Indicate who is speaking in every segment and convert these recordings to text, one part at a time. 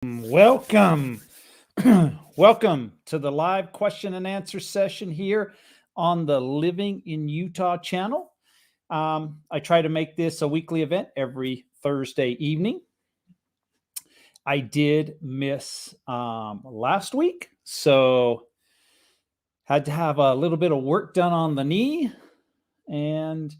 Speaker 1: Welcome. Welcome to the live question and answer session here on the Living in Utah channel. I try to make this a weekly event every Thursday evening. I did miss last week, so had to have a little bit of work done on the knee, and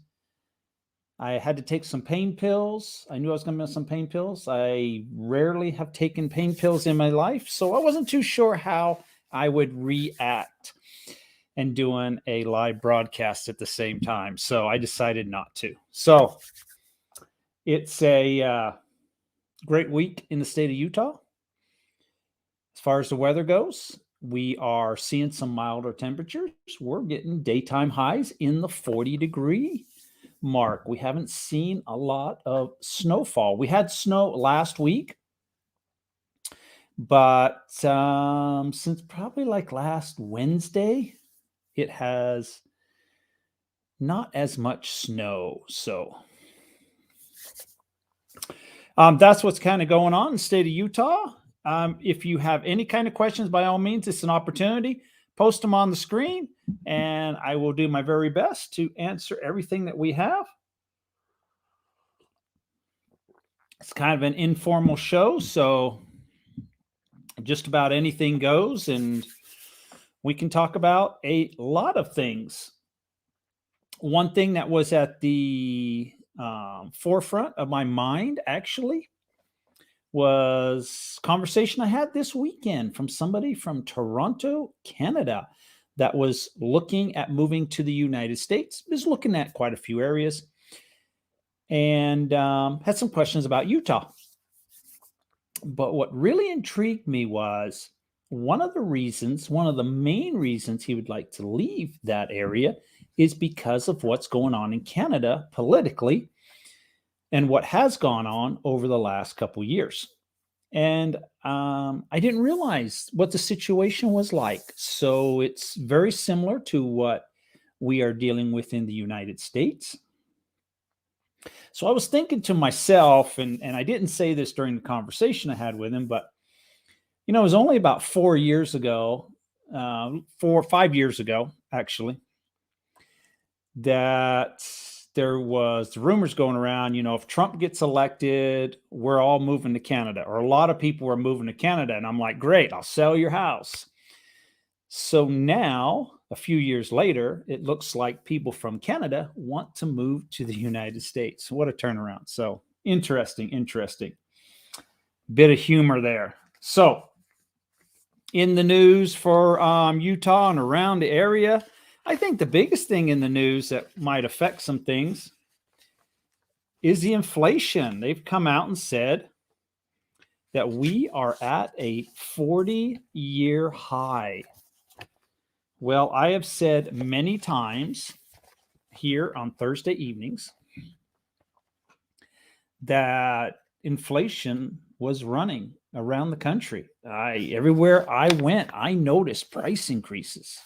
Speaker 1: I had to take some pain pills. I knew I was going to miss some pain pills. I rarely have taken pain pills in my life, so I wasn't too sure how I would react and doing a live broadcast at the same time. So I decided not to. So it's a great week in the state of Utah. As far as the weather goes, we are seeing some milder temperatures. We're getting daytime highs in the 40-degree mark. We haven't seen a lot of snowfall. We had snow last week, but since probably like last Wednesday, it has not as much snow. So that's what's kind of going on in the state of Utah. If you have any kind of questions, by all means, it's an opportunity. Post them on the screen, and I will do my very best to answer everything that we have. It's kind of an informal show, so just about anything goes, and we can talk about a lot of things. One thing that was at the forefront of my mind, actually, was conversation I had this weekend from somebody from Toronto, Canada, that was looking at moving to the United States, was looking at quite a few areas, and had some questions about Utah. But what really intrigued me was one of the main reasons he would like to leave that area is because of what's going on in Canada politically and what has gone on over the last couple years. And I didn't realize what the situation was like. So it's very similar to what we are dealing with in the United States. So I was thinking to myself, and I didn't say this during the conversation I had with him, but it was only about 4 years ago, 4 or 5 years ago, actually, that there was the rumors going around, if Trump gets elected, we're all moving to Canada, or a lot of people are moving to Canada. And I'm like, great, I'll sell your house. So now, a few years later, it looks like people from Canada want to move to the United States. What a turnaround. So interesting. Bit of humor there. So in the news for Utah and around the area, I think the biggest thing in the news that might affect some things is the inflation. They've come out and said that we are at a 40-year high. Well, I have said many times here on Thursday evenings that inflation was running around the country. Everywhere I went, I noticed price increases.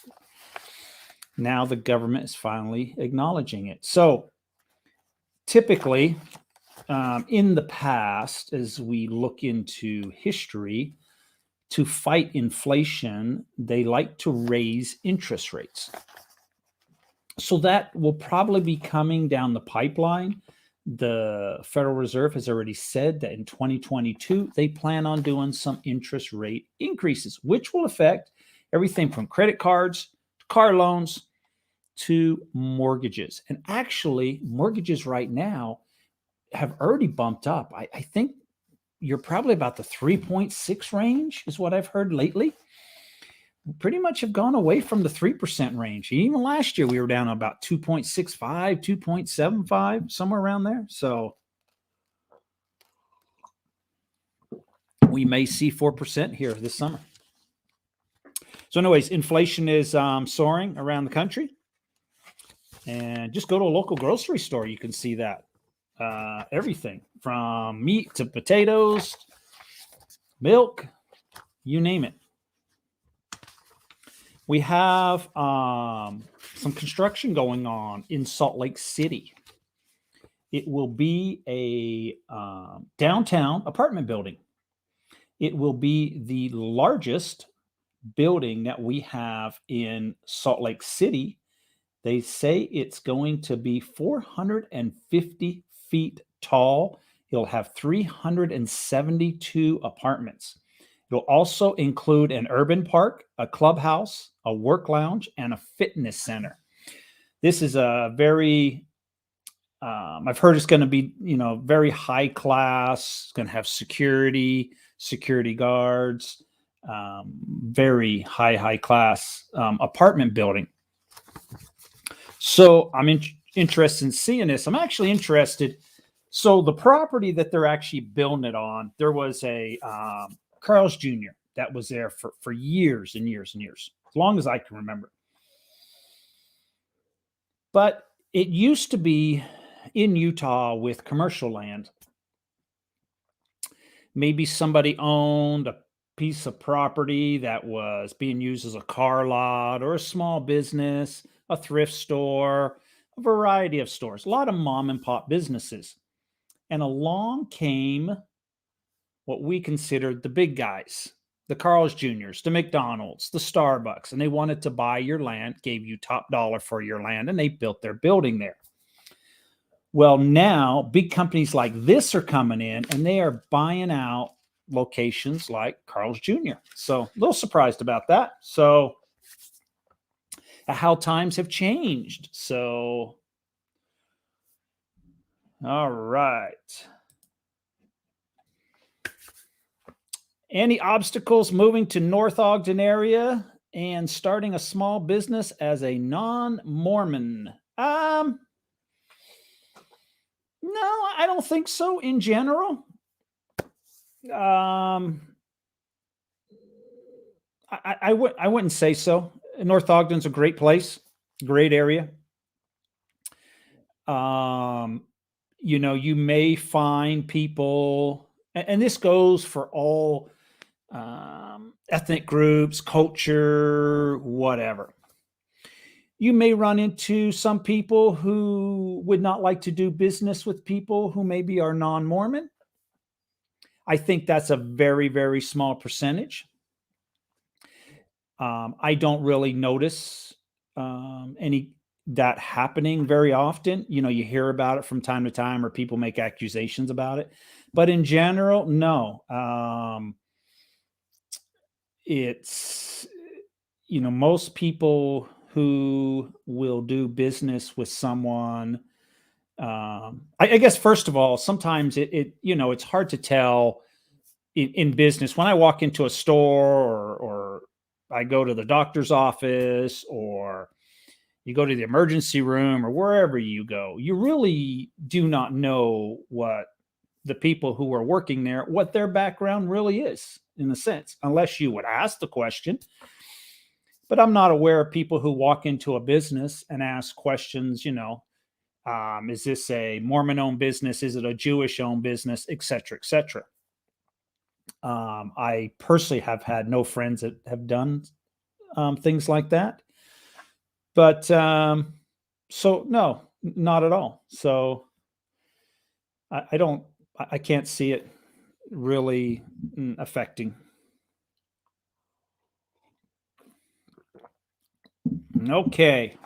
Speaker 1: Now the government is finally acknowledging it. So typically, in the past, as we look into history, to fight inflation, they like to raise interest rates. So that will probably be coming down the pipeline. The Federal Reserve has already said that in 2022, they plan on doing some interest rate increases, which will affect everything from credit cards, car loans, to mortgages. And actually, mortgages right now have already bumped up. I think you're probably about the 3.6 range is what I've heard lately. We pretty much have gone away from the 3% range. Even last year, we were down about 2.65, 2.75, somewhere around there. So we may see 4% here this summer. So anyways, inflation is soaring around the country. And just go to a local grocery store. You can see that. Everything from meat to potatoes, milk, you name it. We have some construction going on in Salt Lake City. It will be a downtown apartment building. It will be the largest building that we have in Salt Lake City. They say it's going to be 450 feet tall. It'll have 372 apartments. It'll also include an urban park, a clubhouse, a work lounge, and a fitness center. This is a very, I've heard it's going to be, very high class. It's going to have security guards, very high class apartment building. So I'm interested in seeing this. I'm actually interested. So the property that they're actually building it on, there was a Carl's Jr. that was there for years and years and years, as long as I can remember. But it used to be in Utah with commercial land. Maybe somebody owned a piece of property that was being used as a car lot or a small business, a thrift store, a variety of stores, a lot of mom and pop businesses. And along came what we considered the big guys, the Carl's Jr.'s, the McDonald's, the Starbucks, and they wanted to buy your land, gave you top dollar for your land, and they built their building there. Well, now big companies like this are coming in and they are buying out locations like Carl's Jr. So a little surprised about that. So how times have changed. So, all right. Any obstacles moving to North Ogden area and starting a small business as a non-Mormon? No, I don't think so in general. I wouldn't say so. North Ogden's a great place, great area. You may find people, and this goes for all ethnic groups, culture, whatever. You may run into some people who would not like to do business with people who maybe are non-Mormon. I think that's a very, very small percentage. I don't really notice any that happening very often. You hear about it from time to time, or people make accusations about it. But in general, no. It's most people who will do business with someone. I guess first of all, sometimes it's hard to tell in business. When I walk into a store or I go to the doctor's office, or you go to the emergency room, or wherever you go, you really do not know what the people who are working there, what their background really is, in a sense, unless you would ask the question. But I'm not aware of people who walk into a business and ask questions, is this a Mormon-owned business? Is it a Jewish-owned business, et cetera, et cetera. I personally have had no friends that have done things like that. But so no, not at all. So I can't see it really affecting. Okay.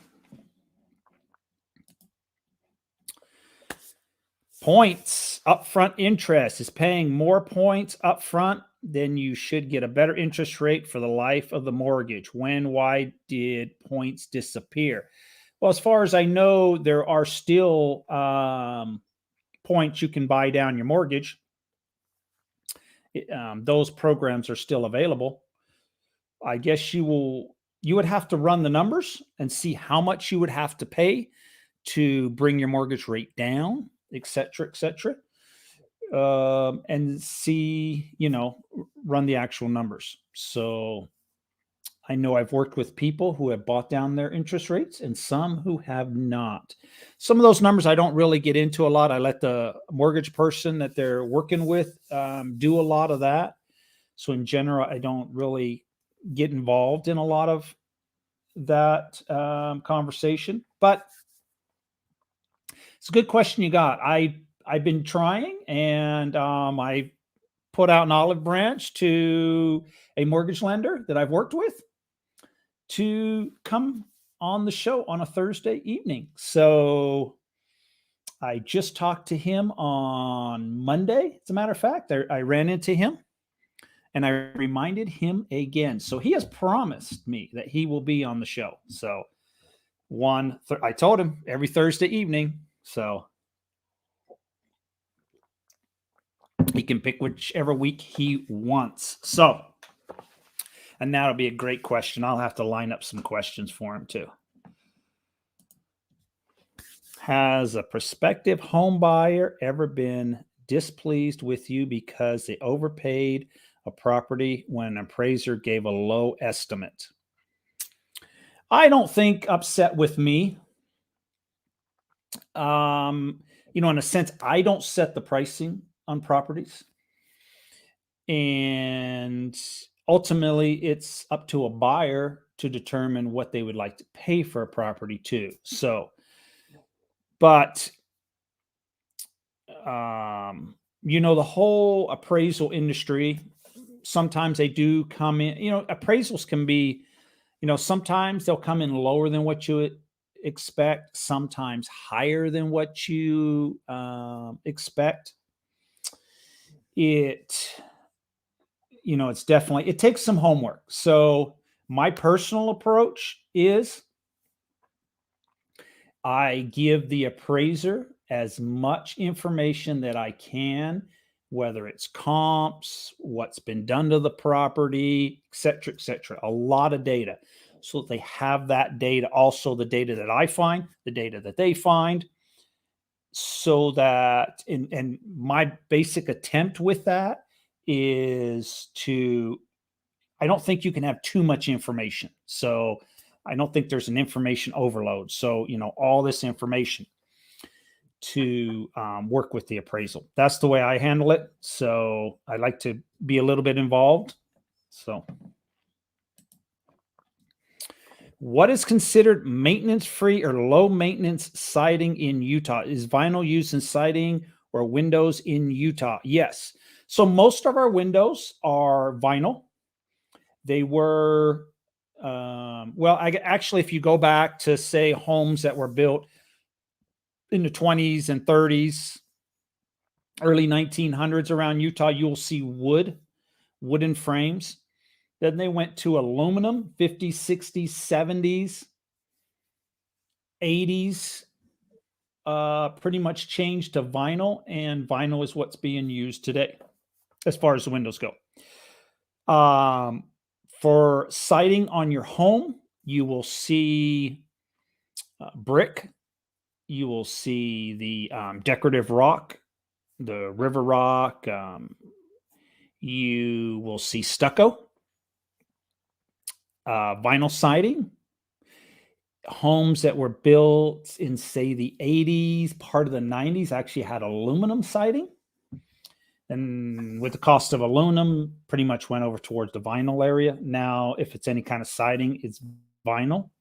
Speaker 1: Points. Upfront interest is paying more points upfront, then you should get a better interest rate for the life of the mortgage. Why did points disappear? Well, as far as I know, there are still points you can buy down your mortgage. Those programs are still available. I guess you would have to run the numbers and see how much you would have to pay to bring your mortgage rate down, et cetera, and see, run the actual numbers. So I know I've worked with people who have bought down their interest rates and some who have not. Some of those numbers I don't really get into a lot. I let the mortgage person that they're working with do a lot of that. So in general, I don't really get involved in a lot of that conversation. But it's a good question you got. I've been trying, and I put out an olive branch to a mortgage lender that I've worked with to come on the show on a Thursday evening. So I just talked to him on Monday. As a matter of fact, I ran into him and I reminded him again. So he has promised me that he will be on the show. So I told him every Thursday evening. So he can pick whichever week he wants. So, and that'll be a great question. I'll have to line up some questions for him too. Has a prospective home buyer ever been displeased with you because they overpaid a property when an appraiser gave a low estimate? I don't think upset with me. In a sense, I don't set the pricing on properties. And ultimately, it's up to a buyer to determine what they would like to pay for a property too. So, but, the whole appraisal industry, sometimes they do come in, appraisals can be, sometimes they'll come in lower than what you expect, sometimes higher than what you expect. It's definitely, it takes some homework. So my personal approach is I give the appraiser as much information that I can, whether it's comps, what's been done to the property, et cetera, a lot of data. So that they have that data, also the data that I find, the data that they find, so that, and my basic attempt with that is I don't think you can have too much information. So I don't think there's an information overload. So, all this information to work with the appraisal. That's the way I handle it. So I like to be a little bit involved. So what is considered maintenance-free or low-maintenance siding in Utah? Is vinyl used in siding or windows in Utah? Yes. So most of our windows are vinyl. They were, actually, if you go back to, say, homes that were built in the 20s and 30s, early 1900s around Utah, you'll see wooden frames. Then they went to aluminum, 50s, 60s, 70s, 80s, pretty much changed to vinyl, and vinyl is what's being used today as far as the windows go. For siding on your home, you will see brick. You will see the decorative rock, the river rock. You will see stucco. Vinyl siding. Homes that were built in, say, the 80s, part of the 90s actually had aluminum siding. And with the cost of aluminum, pretty much went over towards the vinyl area. Now, if it's any kind of siding, it's vinyl.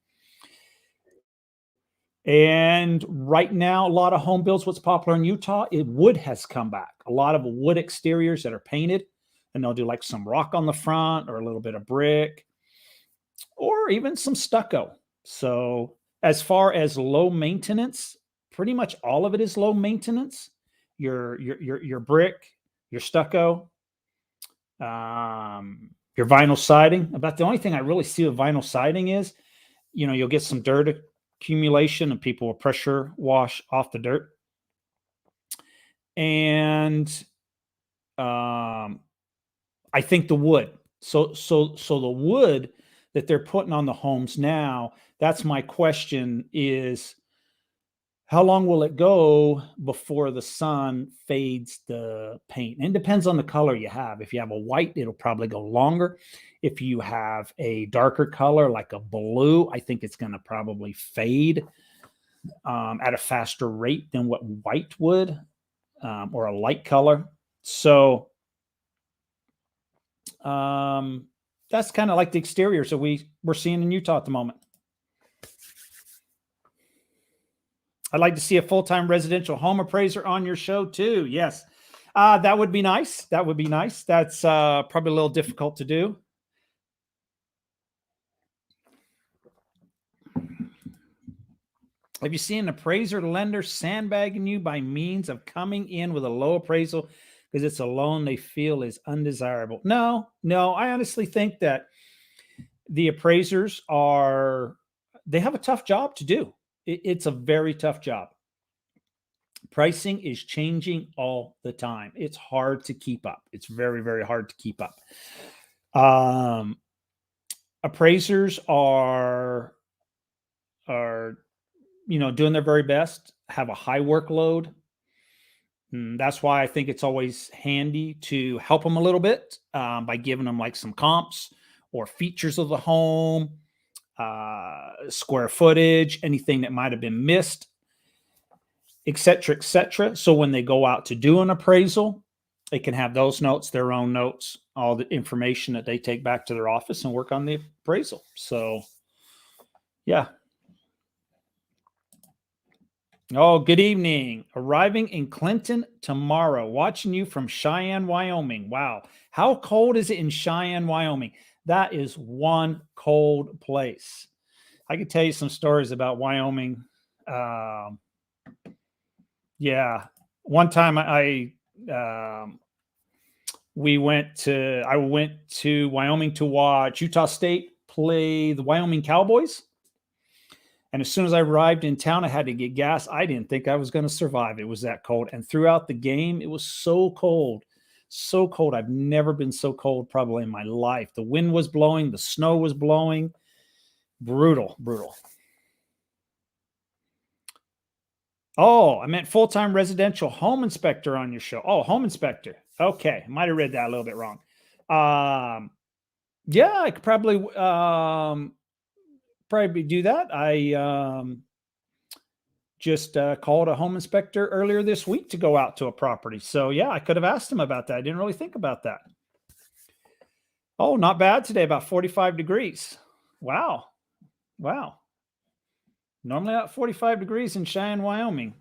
Speaker 1: And right now, a lot of home builds, what's popular in Utah, wood has come back. A lot of wood exteriors that are painted, and they'll do like some rock on the front or a little bit of brick or even some stucco. So as far as low maintenance, pretty much all of it is low maintenance. Your brick, your stucco, your vinyl siding. About the only thing I really see with vinyl siding is, you'll get some dirt accumulation and people will pressure wash off the dirt. And I think the wood. So the wood that they're putting on the homes now, that's my question, is how long will it go before the sun fades the paint? And it depends on the color you have. If you have a white, it'll probably go longer. If you have a darker color, like a blue, I think it's going to probably fade at a faster rate than what white would, or a light color. So that's kind of like the exteriors that we're seeing in Utah at the moment. I'd like to see a full-time residential home appraiser on your show too. Yes. That would be nice. That would be nice. That's probably a little difficult to do. Have you seen an appraiser lender sandbagging you by means of coming in with a low appraisal because it's a loan they feel is undesirable? No. I honestly think that the appraisers they have a tough job to do. It's a very tough job. Pricing is changing all the time. It's hard to keep up. It's very, very hard to keep up. Appraisers are doing their very best, have a high workload. That's why I think it's always handy to help them a little bit by giving them like some comps or features of the home, square footage, anything that might have been missed, et cetera, et cetera. So when they go out to do an appraisal, they can have those notes, their own notes, all the information that they take back to their office and work on the appraisal. So, yeah. Oh, good evening. Arriving in Clinton tomorrow. Watching you from Cheyenne, Wyoming. Wow. How cold is it in Cheyenne, Wyoming? That is one cold place. I could tell you some stories about Wyoming. Yeah. One time I went to Wyoming to watch Utah State play the Wyoming Cowboys. And as soon as I arrived in town, I had to get gas. I didn't think I was going to survive. It was that cold. And throughout the game, it was so cold. So cold. I've never been so cold probably in my life. The wind was blowing. The snow was blowing. Brutal. Oh, I meant full-time residential home inspector on your show. Oh, home inspector. Okay. Might have read that a little bit wrong. Yeah, I could probably do that. I just called a home inspector earlier this week to go out to a property. So yeah, I could have asked him about that. I didn't really think about that. Oh, not bad today, about 45 degrees. Wow. Normally about 45 degrees in Cheyenne, Wyoming.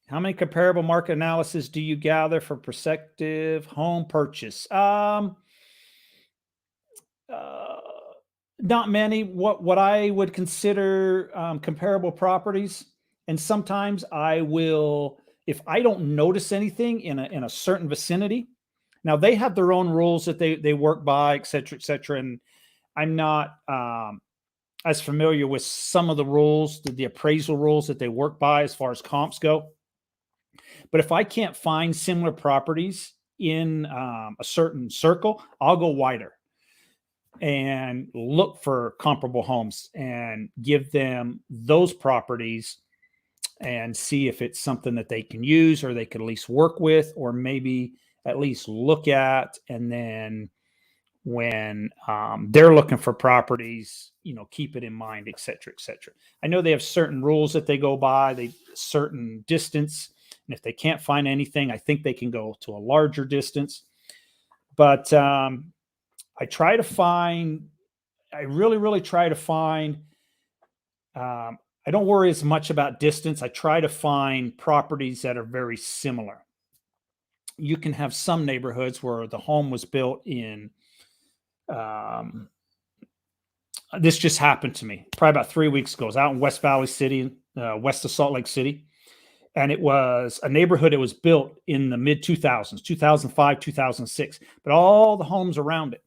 Speaker 1: How many comparable market analysis do you gather for prospective home purchase? Not many. What I would consider comparable properties, and sometimes I will, if I don't notice anything in a certain vicinity. Now they have their own rules that they work by, et cetera, and I'm not as familiar with some of the rules, the appraisal rules that they work by as far as comps go. But if I can't find similar properties in a certain circle, I'll go wider and look for comparable homes and give them those properties and see if it's something that they can use or they could at least work with, or maybe at least look at. And then when they're looking for properties, keep it in mind, et cetera, et cetera. I know they have certain rules that they go by, certain distance. And if they can't find anything, I think they can go to a larger distance. But I really, really try to find, I don't worry as much about distance. I try to find properties that are very similar. You can have some neighborhoods where the home was built in, this just happened to me probably about 3 weeks ago. I was out in West Valley City, west of Salt Lake City. And it was a neighborhood that was built in the mid 2000s, 2005, 2006. But all the homes around it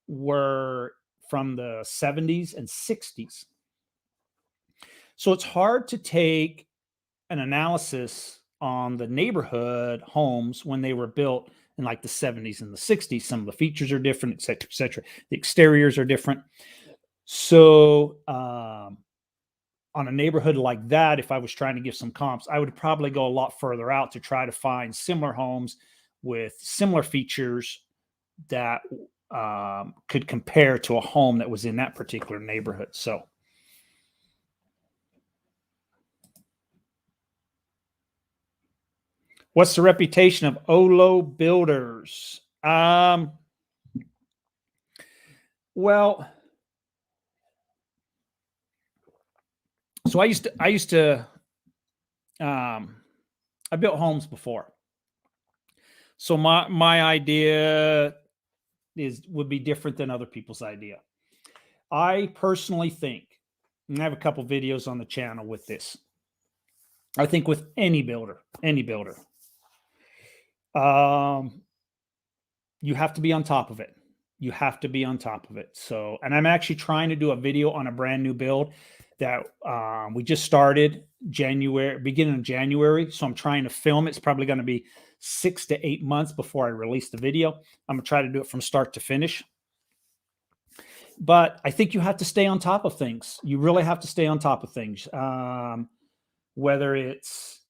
Speaker 1: were from the 70s and 60s. So it's hard to take an analysis on the neighborhood homes when they were built in like the 70s and the 60s. Some of the features are different, et cetera, et cetera. The exteriors are different. So on a neighborhood like that, if I was trying to give some comps, I would probably go a lot further out to try to find similar homes with similar features that could compare to a home that was in that particular neighborhood. So, what's the reputation of OLO builders? Well, so I used to I built homes before. So my idea would be different than other people's idea. I personally think, and I have a couple videos on the channel with this. I think with any builder, you have to be on top of it. You have to be on top of it. So, and I'm actually trying to do a video on a brand new build that we just started beginning of January. So I'm trying to film it. It's probably going to be 6 to 8 months before I release the video. I'm going to try to do it from start to finish. But I think you have to stay on top of things. You really have to stay on top of things. Whether it's,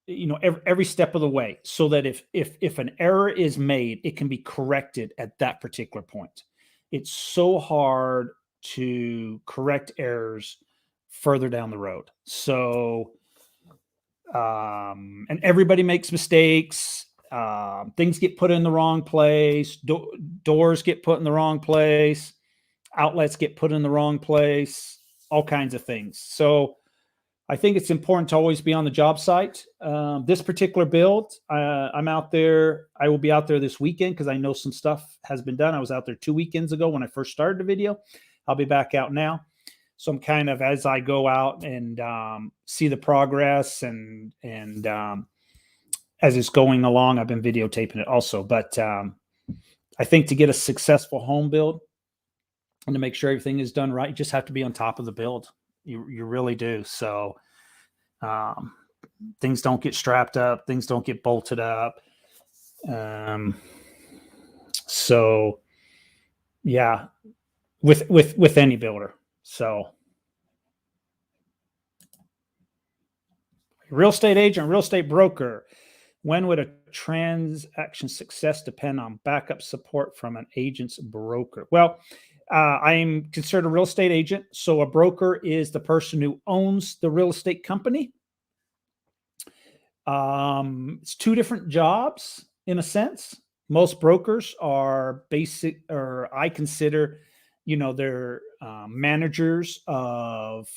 Speaker 1: every step of the way, so that if an error is made, it can be corrected at that particular point. It's so hard to correct errors further down the road. So, and everybody makes mistakes. Things get put in the wrong place. Doors get put in the wrong place. Outlets get put in the wrong place. All kinds of things. So, I think it's important to always be on the job site. This particular build, I'm out there. I will be out there this weekend because I know some stuff has been done. I was out there 2 weekends ago when I first started the video. I'll be back out now. So I'm kind of, as I go out and see the progress and as it's going along, I've been videotaping it also. But I think to get a successful home build and to make sure everything is done right, you just have to be on top of the build. You really do. So things don't get strapped up. Things don't get bolted up. So yeah, with any builder. So real estate agent, real estate broker. When would a transaction success depend on backup support from an agent's broker? Well, I'm considered a real estate agent. So a broker is the person who owns the real estate company. It's two different jobs in a sense. Most brokers are basic, or I consider, they're managers of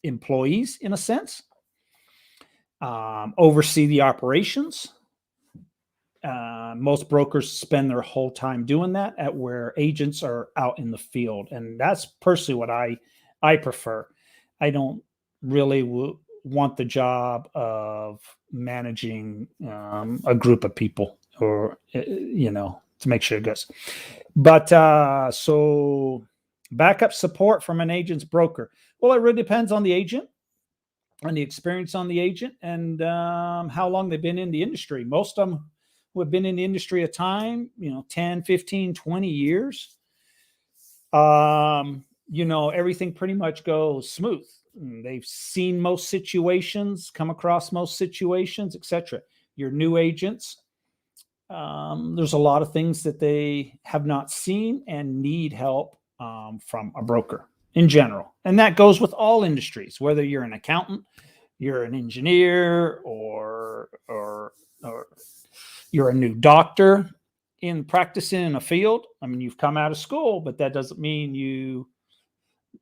Speaker 1: employees in a sense, oversee the operations. Most brokers spend their whole time doing that, at where agents are out in the field. And that's personally what I prefer. I don't really want the job of managing a group of people, or, to make sure it goes. But so backup support from an agent's broker. Well, it really depends on the agent and the experience on the agent and how long they've been in the industry. Most of them who have been in the industry a time, 10, 15, 20 years, everything pretty much goes smooth. They've seen most situations, come across most situations, etc. Your new agents, there's a lot of things that they have not seen and need help from a broker in general. And that goes with all industries, whether you're an accountant, you're an engineer, or you're a new doctor in practicing in a field. I mean, you've come out of school, but that doesn't mean you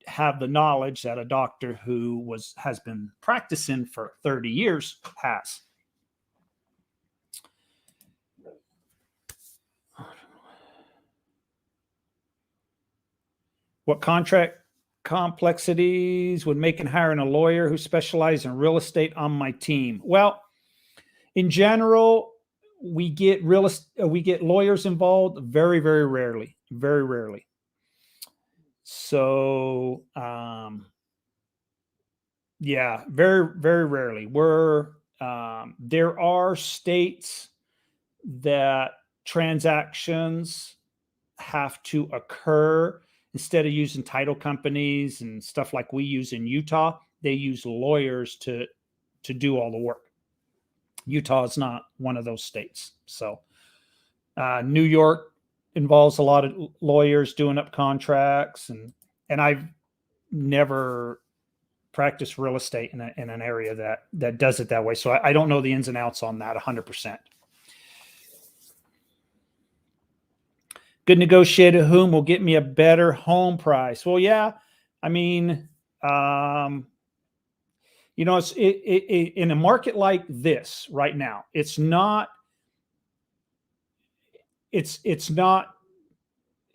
Speaker 1: have the knowledge that a doctor who has been practicing for 30 years has. What contract complexities would make in hiring a lawyer who specializes in real estate on my team? Well, in general, we get lawyers involved very, very rarely, very rarely. So, yeah, very, very rarely. There are states that transactions have to occur. Instead of using title companies and stuff like we use in Utah, they use lawyers to do all the work. Utah is not one of those states. So New York involves a lot of lawyers doing up contracts, and I've never practiced real estate in an area that does it that way. So I don't know the ins and outs on that 100%. Good negotiator whom will get me a better home price. Well, yeah, I mean, It's in a market like this right now. It's not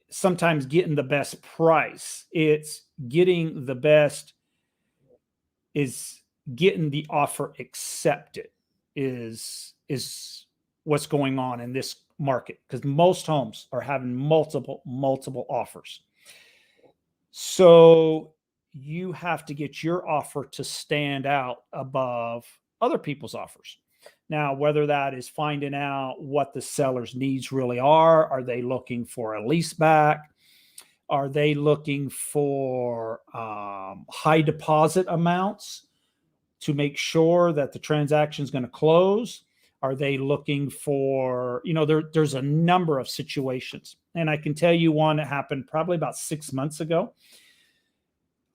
Speaker 1: sometimes getting the best price. It's getting the best is getting the offer accepted is what's going on in this market, because most homes are having multiple offers. So you have to get your offer to stand out above other people's offers. Now, whether that is finding out what the seller's needs really are they looking for a lease back? Are they looking for high deposit amounts to make sure that the transaction is going to close? Are they looking for, there's a number of situations. And I can tell you one that happened probably about 6 months ago.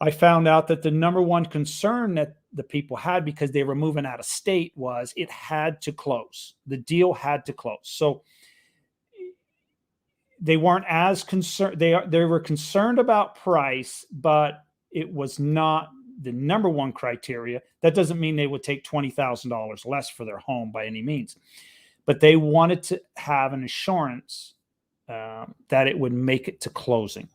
Speaker 1: I found out that the number one concern that the people had, because they were moving out of state, was it had to close. The deal had to close. So they weren't as concerned. They were concerned about price, but it was not the number one criteria. That doesn't mean they would take $20,000 less for their home by any means, but they wanted to have an assurance that it would make it to closing.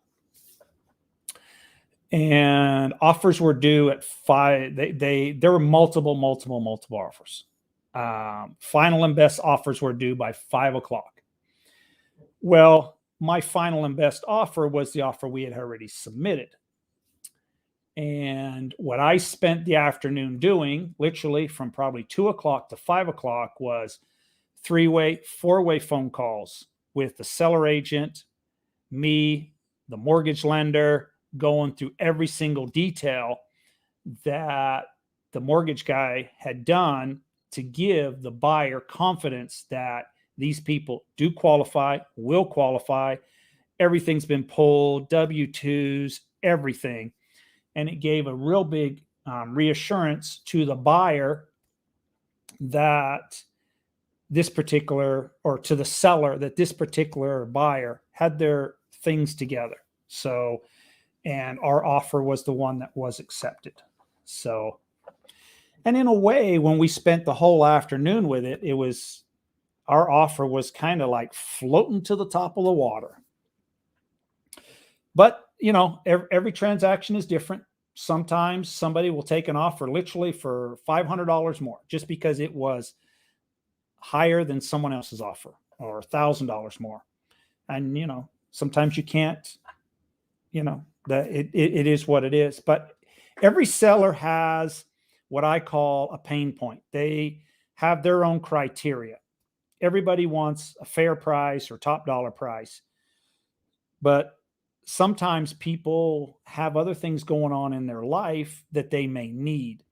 Speaker 1: And offers were due at 5. There were multiple offers. Final and best offers were due by 5:00. Well, my final and best offer was the offer we had already submitted. And what I spent the afternoon doing, literally from probably 2:00 to 5:00, was 3-way, 4-way phone calls with the seller agent, me, the mortgage lender, going through every single detail that the mortgage guy had done to give the buyer confidence that these people do qualify, will qualify. Everything's been pulled, W-2s, everything. And it gave a real big reassurance to the buyer that this particular, or to the seller, that this particular buyer had their things together. So, and our offer was the one that was accepted. So, and in a way, when we spent the whole afternoon with it, our offer was kind of like floating to the top of the water. But, every transaction is different. Sometimes somebody will take an offer literally for $500 more just because it was higher than someone else's offer, or $1,000 more. And, sometimes you can't, that it is what it is. But every seller has what I call a pain point. They have their own criteria. Everybody wants a fair price or top dollar price. But sometimes people have other things going on in their life that they may need.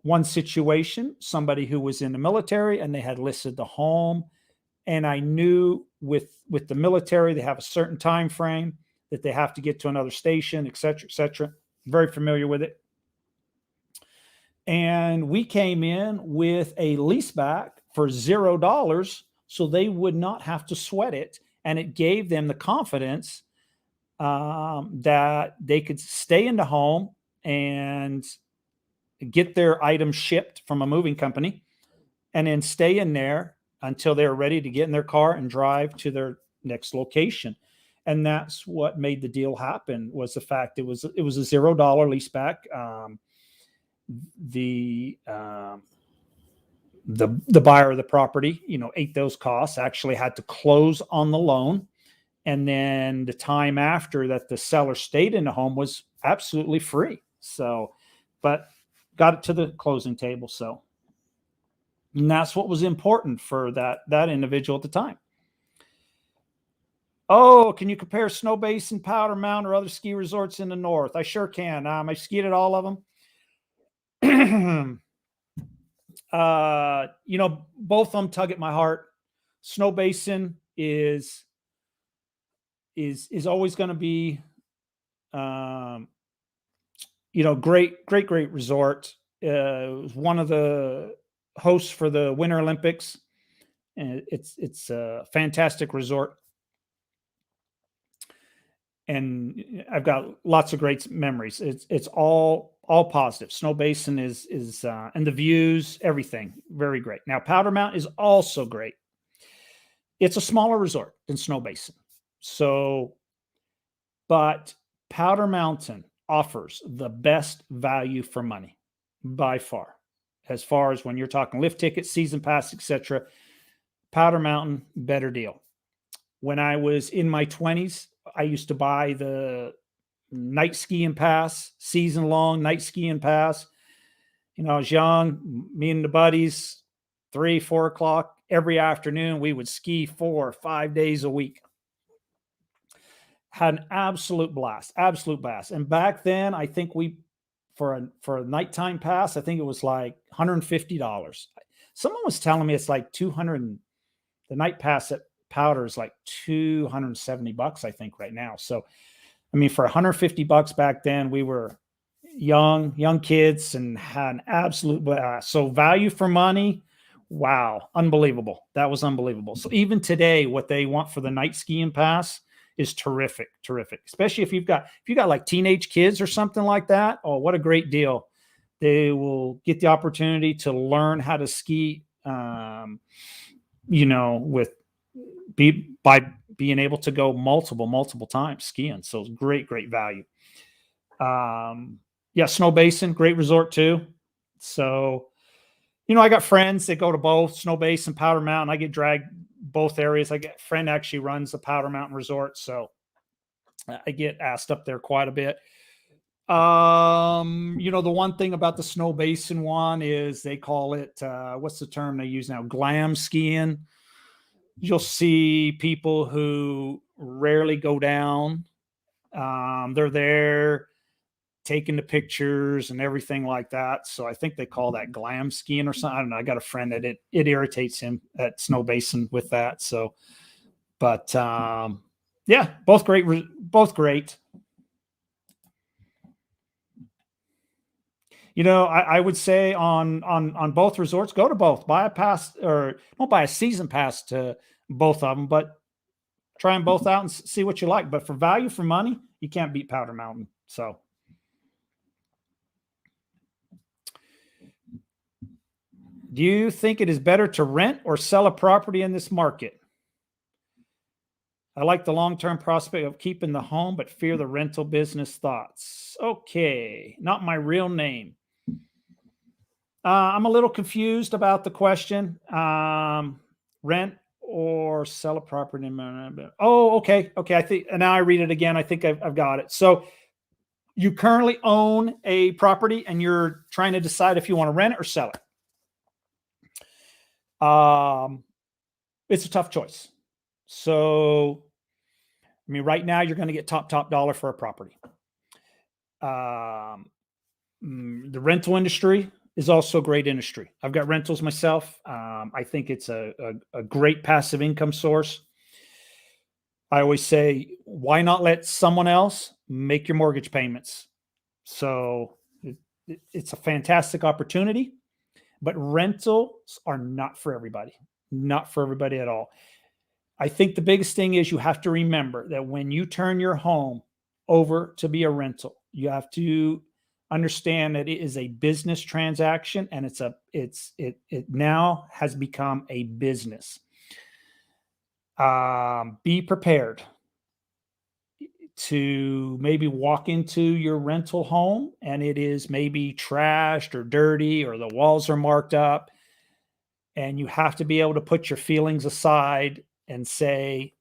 Speaker 1: One situation, somebody who was in the military and they had listed the home, and I knew with the military, they have a certain time frame that they have to get to another station, et cetera, et cetera. Very familiar with it. And we came in with a lease back for $0, so they would not have to sweat it. And it gave them the confidence that they could stay in the home and get their items shipped from a moving company, and then stay in there until they're ready to get in their car and drive to their next location. And that's what made the deal happen, was the fact it was a $0 lease back. The buyer of the property, ate those costs, actually had to close on the loan. And then the time after that the seller stayed in the home was absolutely free. So, but got it to the closing table. So, and that's what was important for that individual at the time. Oh, can you compare Snow Basin, Powder Mountain, or other ski resorts in the north? I sure can. I skied at all of them. Both of them tug at my heart. Snow Basin is always going to be, great resort. It was one of the hosts for the Winter Olympics, and it's a fantastic resort. And I've got lots of great memories. It's all all positive. Snow Basin is and the views, everything, very great. Now, Powder Mountain is also great. It's a smaller resort than Snow Basin. So, but Powder Mountain offers the best value for money by far. As far as when you're talking lift tickets, season pass, etc., Powder Mountain, better deal. When I was in my 20s, I used to buy the night skiing pass, season long night skiing pass. I was young, me and the buddies, 3, 4 o'clock every afternoon, we would ski 4 or 5 days a week. Had an absolute blast. And back then, I think for a nighttime pass, I think it was like $150. Someone was telling me it's like 200. The night pass at Powder is like $270, I think, right now. So, I mean, for $150 back then, we were young kids and had an absolute blast. So value for money. Wow. Unbelievable. That was unbelievable. So even today, what they want for the night skiing pass is terrific. Especially if you've got like teenage kids or something like that. Oh, what a great deal. They will get the opportunity to learn how to ski, by being able to go multiple times skiing. So great value. Snow Basin, great resort too. So, I got friends that go to both Snow Basin, Powder Mountain. I get dragged both areas. I get a friend actually runs the Powder Mountain Resort. So I get asked up there quite a bit. The one thing about the Snow Basin one is they call it, what's the term they use now? Glam skiing. You'll see people who rarely go down. They're there taking the pictures and everything like that. So I think they call that glam skiing or something. I don't know. I got a friend that it irritates him at Snow Basin with that. So, but both great. I would say on both resorts, go to both. Buy a pass, or don't buy a season pass to both of them, but try them both out and see what you like. But for value for money, you can't beat Powder Mountain. So, do you think it is better to rent or sell a property in this market? I like the long-term prospect of keeping the home, but fear the rental business. Thoughts? Okay, not my real name. I'm a little confused about the question. Rent or sell a property. Oh, okay. I think, and now I read it again. I think I've got it. So you currently own a property and you're trying to decide if you want to rent it or sell it. It's a tough choice. So, I mean, right now you're going to get top dollar for a property. The rental industry is also a great industry. I've got rentals myself. I think it's a great passive income source. I always say, why not let someone else make your mortgage payments? So it's a fantastic opportunity, but rentals are not for everybody. Not for everybody at all. I think the biggest thing is you have to remember that when you turn your home over to be a rental, you have to understand that it is a business transaction, and it now has become a business. Be prepared to maybe walk into your rental home and it is maybe trashed or dirty or the walls are marked up, and you have to be able to put your feelings aside and say,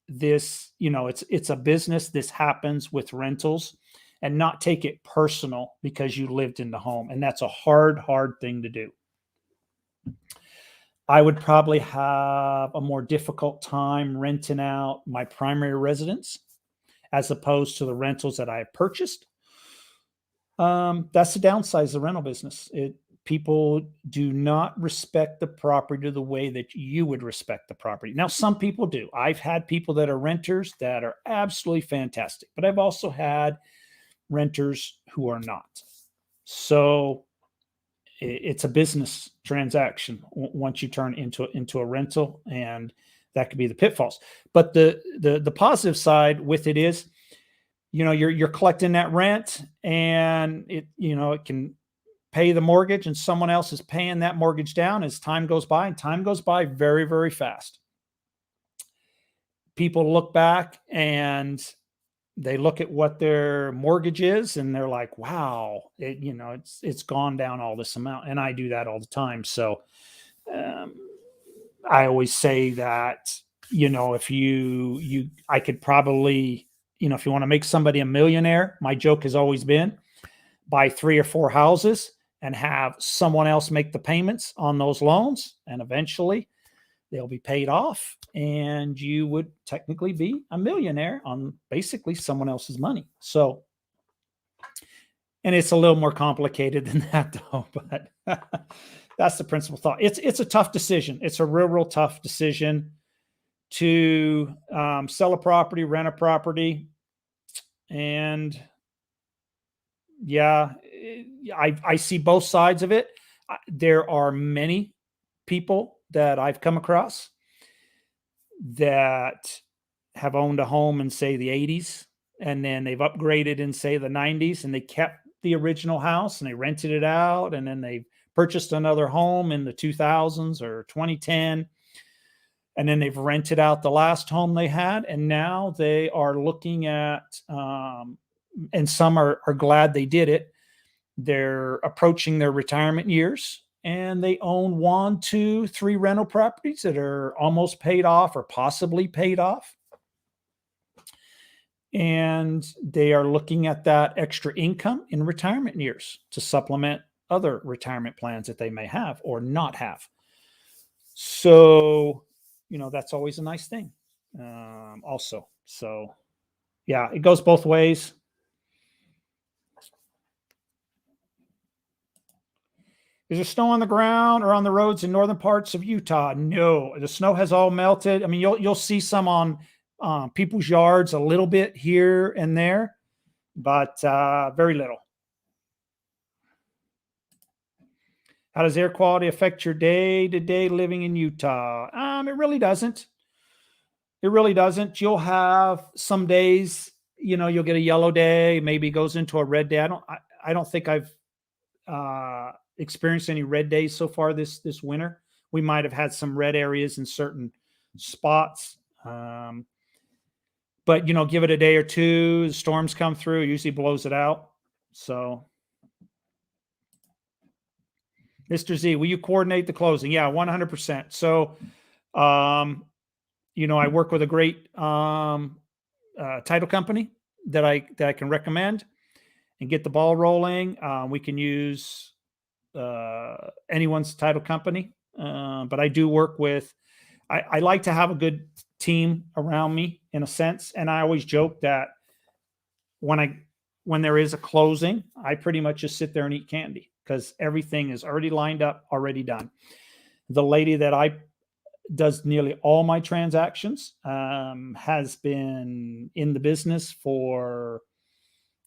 Speaker 1: this, it's a business. This happens with rentals, and not take it personal because you lived in the home. And that's a hard thing to do. I would probably have a more difficult time renting out my primary residence as opposed to the rentals that I have purchased. That's the downside of the rental business. People do not respect the property the way that you would respect the property. Now, some people do. I've had people that are renters that are absolutely fantastic, but I've also had renters who are not. So it's a business transaction once you turn into a rental, and that could be the pitfalls. But the positive side with it is you're collecting that rent, and it can pay the mortgage, and someone else is paying that mortgage down as time goes by, and time goes by very, very fast. People look back and they look at what their mortgage is, and they're like, wow, it's gone down all this amount. And I do that all the time. So um, I always say that, if I could probably, if you want to make somebody a millionaire, my joke has always been buy 3 or 4 houses and have someone else make the payments on those loans. And eventually they'll be paid off, and you would technically be a millionaire on basically someone else's money. So, and it's a little more complicated than that though, but that's the principal thought. It's a tough decision. It's a real tough decision to sell a property, rent a property. And yeah, I see both sides of it. There are many people that I've come across that have owned a home in, say, the 80s, and then they've upgraded in, say, the 90s, and they kept the original house and they rented it out, and then they purchased another home in the 2000s or 2010, and then they've rented out the last home they had, and now they are looking at and some are glad they did it. They're approaching their retirement years, and they own 1, 2, 3 rental properties that are almost paid off or possibly paid off. And they are looking at that extra income in retirement years to supplement other retirement plans that they may have or not have. So, that's always a nice thing also. So, yeah, it goes both ways. Is there snow on the ground or on the roads in northern parts of Utah? No, the snow has all melted. I mean, you'll see some on people's yards a little bit here and there, but very little. How does air quality affect your day-to-day living in Utah? It really doesn't. It really doesn't. You'll have some days, you'll get a yellow day, maybe goes into a red day. I don't think I've experienced any red days so far this winter. We might have had some red areas in certain spots. But, give it a day or two, the storms come through, it usually blows it out. So, Mr. Z, will you coordinate the closing? Yeah, 100%. So, I work with a great title company that I can recommend and get the ball rolling. We can use anyone's title company, but I do work with. I like to have a good team around me in a sense, and I always joke that when there is a closing, I pretty much just sit there and eat candy because everything is already lined up, already done. The lady that does nearly all my transactions has been in the business for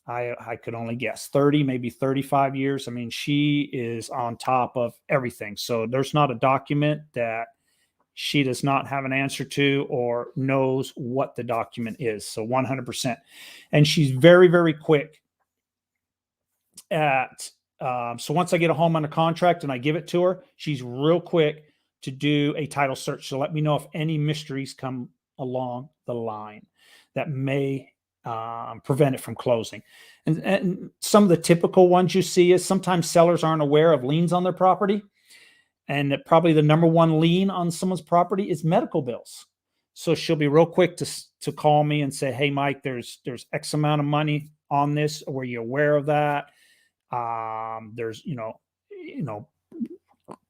Speaker 1: I could only guess 30, maybe 35 years. I mean, she is on top of everything. So there's not a document that she does not have an answer to or knows what the document is. So 100%. And she's very, very quick at, so once I get a home under contract and I give it to her, she's real quick to do a title search. So let me know if any mysteries come along the line that may prevent it from closing. And some of the typical ones you see is sometimes sellers aren't aware of liens on their property. And that probably the number one lien on someone's property is medical bills. So she'll be real quick to call me and say, hey, Mike, there's X amount of money on this. Were you aware of that? There's,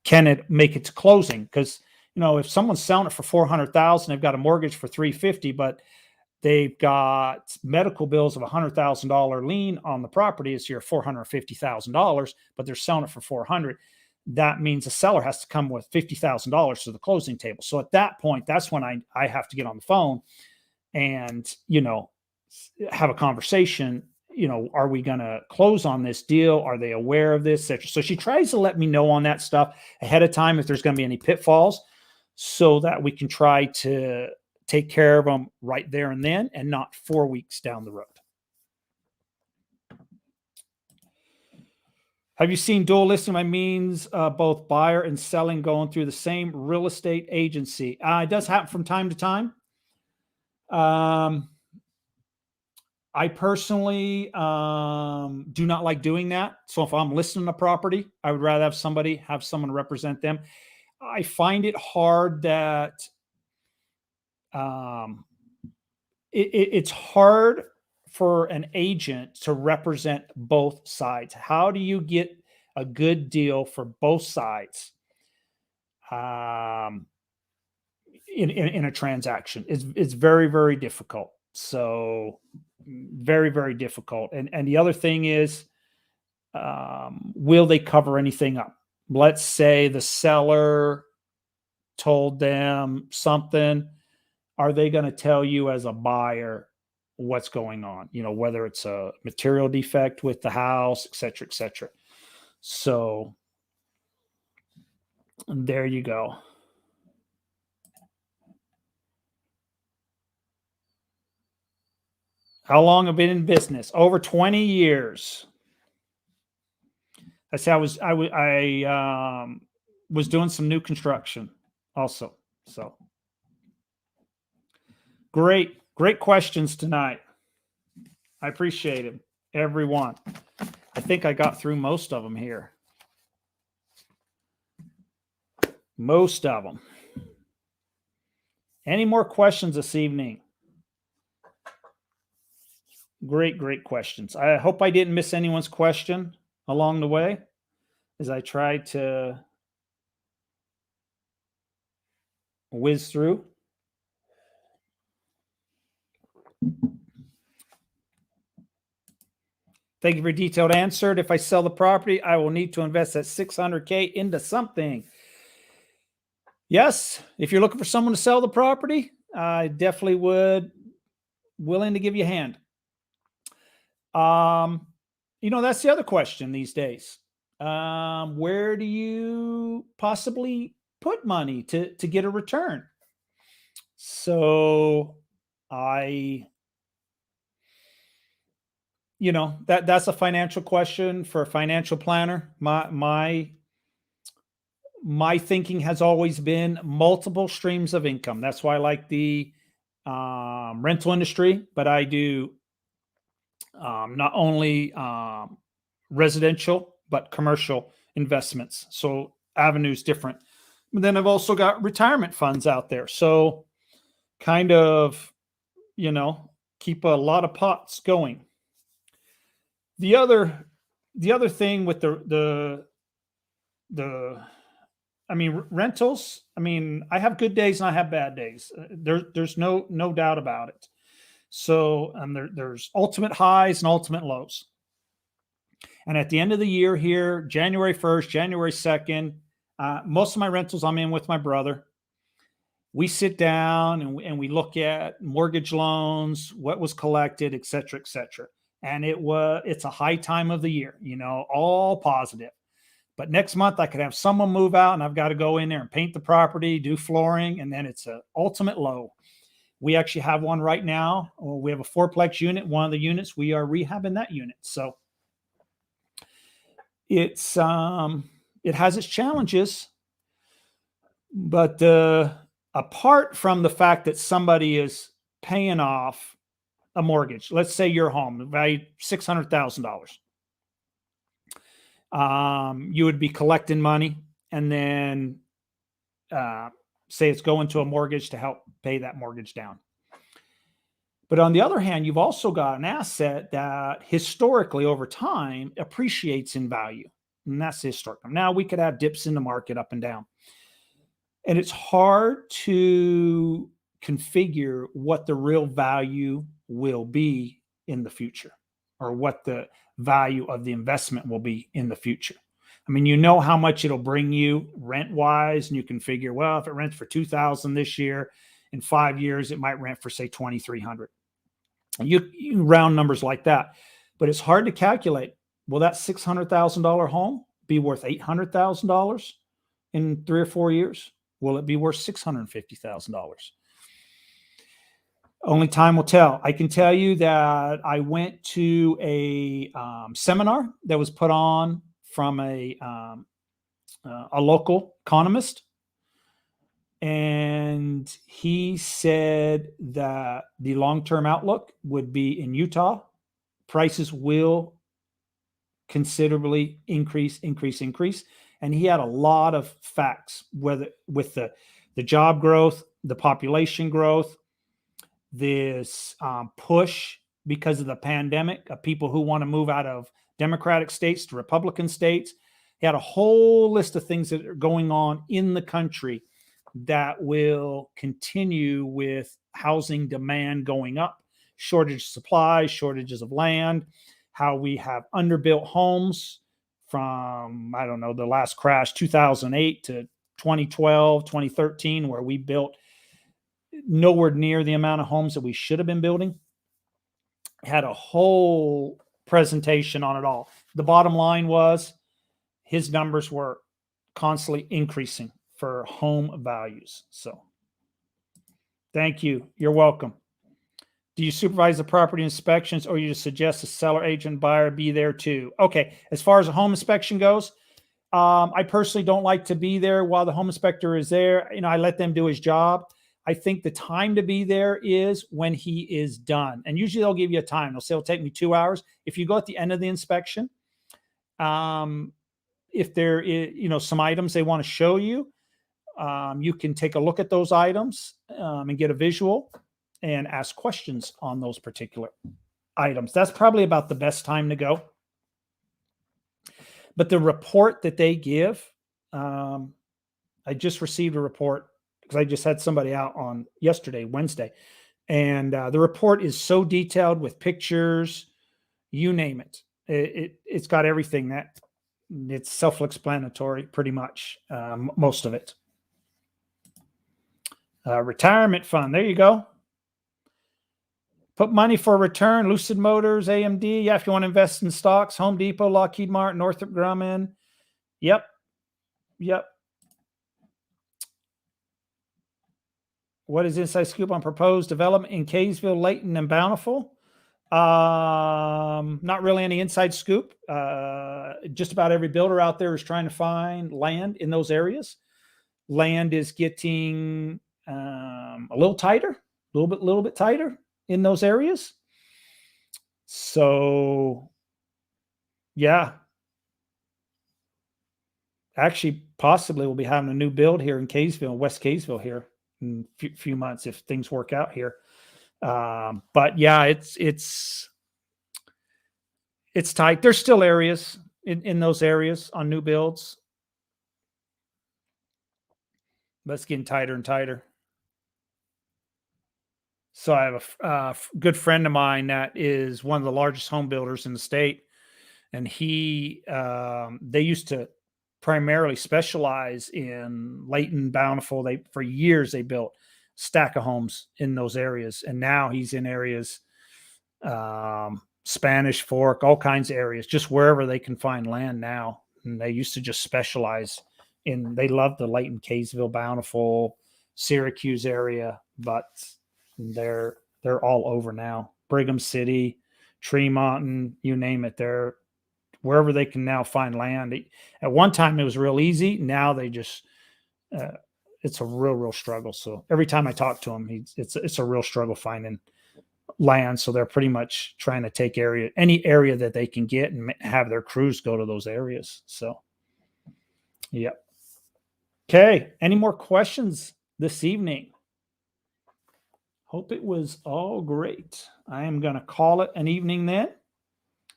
Speaker 1: can it make it to closing? Because, if someone's selling it for $400,000, they've got a mortgage for $350,000, but they've got medical bills of $100,000 lien on the property. It's your $450,000, but they're selling it for $400,000. That means the seller has to come with $50,000 to the closing table. So at that point, that's when I have to get on the phone and, have a conversation. Are we going to close on this deal? Are they aware of this? So she tries to let me know on that stuff ahead of time if there's going to be any pitfalls so that we can try to take care of them right there and then and not 4 weeks down the road. Have you seen dual listing by means both buyer and selling going through the same real estate agency? It does happen from time to time. I personally do not like doing that. So if I'm listing a property, I would rather have someone represent them. I find it hard that it's hard for an agent to represent both sides. How do you get a good deal for both sides in a transaction? It's very, very difficult. So very, very difficult. And the other thing is, will they cover anything up? Let's say the seller told them something. Are they going to tell you as a buyer what's going on? Whether it's a material defect with the house, et cetera, et cetera. So there you go. How long have I been in business? Over 20 years. I say I was doing some new construction also. So great questions tonight. I appreciate it, everyone. I think I got through most of them here. Most of them. Any more questions this evening? Great questions. I hope I didn't miss anyone's question along the way as I tried to whiz through. Thank you for a detailed answer. If I sell the property, I will need to invest that $600K into something. Yes, if you're looking for someone to sell the property, I definitely willing to give you a hand. That's the other question these days. Where do you possibly put money to get a return? So that's a financial question for a financial planner. My thinking has always been multiple streams of income. That's why I like the rental industry, but I do not only residential, but commercial investments. So avenues different. But then I've also got retirement funds out there. So kind of, keep a lot of pots going. The other thing with rentals, I have good days and I have bad days. There's no doubt about it. So there's ultimate highs and ultimate lows. And at the end of the year here, January 1st, January 2nd, most of my rentals I'm in with my brother. We sit down and we look at mortgage loans, what was collected, et cetera, et cetera. And it's a high time of the year, all positive. But next month I could have someone move out and I've got to go in there and paint the property, do flooring, and then it's an ultimate low. We actually have one right now. We have a fourplex unit. One of the units, we are rehabbing that unit. So it has its challenges, but apart from the fact that somebody is paying off a mortgage, let's say your home valued $600,000, you would be collecting money and then say it's going to a mortgage to help pay that mortgage down. But on the other hand, you've also got an asset that historically over time appreciates in value. And that's historic. Now we could have dips in the market up and down. And it's hard to configure what the real value will be in the future, or what the value of the investment will be in the future. How much it'll bring you rent wise, and you can figure, well, if it rents for $2,000 this year, in 5 years, it might rent for say $2,300. You round numbers like that, but it's hard to calculate. Will that $600,000 home be worth $800,000 in 3 or 4 years? Will it be worth $650,000? Only time will tell. I can tell you that I went to a seminar that was put on from a local economist, and he said that the long-term outlook would be in Utah. Prices will considerably increase. And he had a lot of facts, whether with the job growth, the population growth, this push because of the pandemic of people who want to move out of Democratic states to Republican states. He had a whole list of things that are going on in the country that will continue with housing demand going up, shortage of supply, shortages of land, how we have underbuilt homes from, I don't know, the last crash, 2008 to 2012, 2013, where we built nowhere near the amount of homes that we should have been building. Had a whole presentation on it all. The bottom line was his numbers were constantly increasing for home values. So thank you. You're welcome. Do you supervise the property inspections, or you just suggest the seller, agent, buyer be there too? Okay. As far as a home inspection goes, I personally don't like to be there while the home inspector is there. I let them do his job. I think the time to be there is when he is done. And usually they'll give you a time. They'll say it'll take me 2 hours. If you go at the end of the inspection, if there is, some items they want to show you, you can take a look at those items and get a visual and ask questions on those particular items. That's probably about the best time to go. But the report that they give, I just received a report because I just had somebody out on yesterday, Wednesday. And the report is so detailed with pictures, you name it. It's got everything that it's self-explanatory, pretty much, most of it. Retirement fund. There you go. Put money for return. Lucid Motors, AMD. Yeah, if you want to invest in stocks, Home Depot, Lockheed Martin, Northrop Grumman. Yep. What is inside scoop on proposed development in Caysville, Layton, and Bountiful? Not really any inside scoop. Just about every builder out there is trying to find land in those areas. Land is getting a little tighter, a little bit tighter in those areas. So, yeah. Actually, possibly we'll be having a new build here in Caysville, West Caysville here in a few months if things work out here. But yeah, it's tight. There's still areas in those areas on new builds, but it's getting tighter and tighter. So I have a good friend of mine that is one of the largest home builders in the state, and they used to primarily specialize in Layton, Bountiful. For years they built a stack of homes in those areas, and now he's in areas, Spanish Fork, all kinds of areas, just wherever they can find land now. And they used to just specialize they love the Layton, Caysville, Bountiful, Syracuse area, but they're all over now. Brigham City, Tremont, you name it. They're wherever they can now find land. At one time it was real easy. Now they just, it's a real struggle. So every time I talk to him, it's a real struggle finding land. So they're pretty much trying to take any area that they can get and have their crews go to those areas. So, yep. Okay. Any more questions this evening? Hope it was all great. I am going to call it an evening then.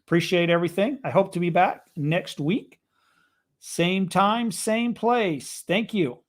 Speaker 1: Appreciate everything. I hope to be back next week. Same time, same place. Thank you.